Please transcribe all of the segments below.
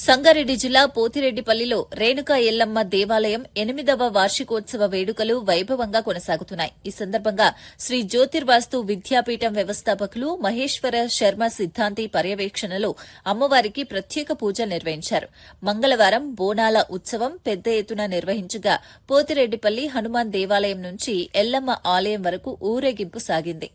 సంగారెడ్డి జిల్లా పోతిరెడ్డిపల్లిలో రేణుకా ఎల్లమ్మ దేవాలయం 8వ వార్షికోత్సవ వేడుకలు వైభవంగా కొనసాగుతున్నాయి. ఈ సందర్భంగా శ్రీ జ్యోతిర్వాస్తు విద్యాపీఠం వ్యవస్థాపకులు మహేశ్వర శర్మ సిద్ధాంతి పర్యవేక్షణలో అమ్మవారికి ప్రత్యేక పూజలు నిర్వహించారు. మంగళవారం బోనాల ఉత్సవం పెద్ద ఎత్తున నిర్వహించగా పోతిరెడ్డిపల్లి హనుమాన్ దేవాలయం నుంచి ఎల్లమ్మ ఆలయం వరకు ఊరేగింపు సాగింది.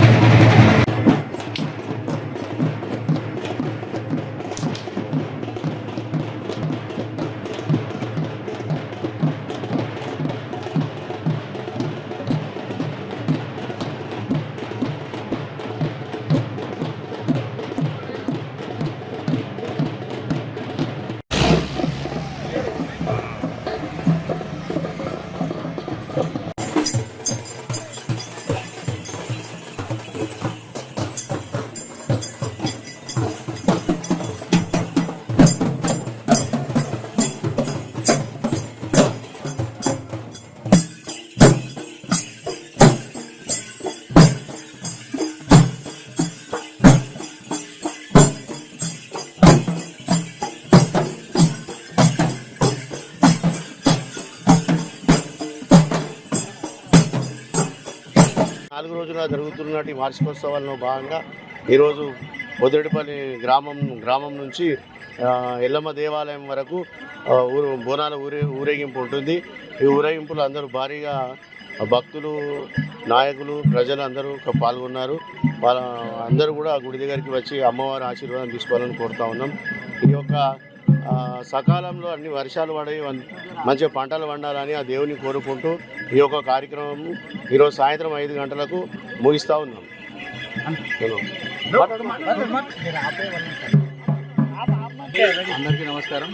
నాలుగు రోజుల జరుగుతున్నటి వార్షికోత్సవాల్లో భాగంగా ఈరోజు పొదిరెడ్డిపల్లి గ్రామం నుంచి ఎల్లమ్మ దేవాలయం వరకు బోనాల ఊరేగింపు ఉంటుంది. ఈ ఊరేగింపులో అందరూ భారీగా భక్తులు, నాయకులు, ప్రజలు అందరూ పాల్గొన్నారు. వాళ్ళ అందరూ కూడా గుడి దగ్గరికి వచ్చి అమ్మవారి ఆశీర్వాదం తీసుకోవాలని కోరుతా ఉన్నాం. ఈ యొక్క సకాలంలో అన్ని వర్షాలు పడి మంచిగా పంటలు పండాలని ఆ దేవుని కోరుకుంటూ ఈ యొక్క కార్యక్రమం ఈరోజు సాయంత్రం 5 గంటలకు ముగిస్తూ ఉన్నాం. అందరికీ నమస్కారం.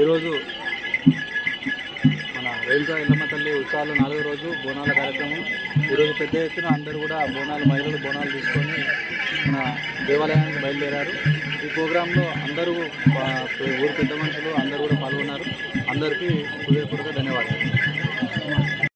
ఈరోజు మన రేణుకా ఎల్లమ్మ తల్లి ఉత్సవాలు 4వ రోజు బోనాల కార్యక్రమం. ఈరోజు పెద్ద ఎత్తున అందరూ కూడా మహిళలు బోనాలు తీసుకొని మన దేవాలయానికి బయలుదేరారు. ఈ ప్రోగ్రాంలో అందరూ ఊరు పెద్ద మనుషులు అందరూ కూడా పాల్గొన్నారు. అందరికీ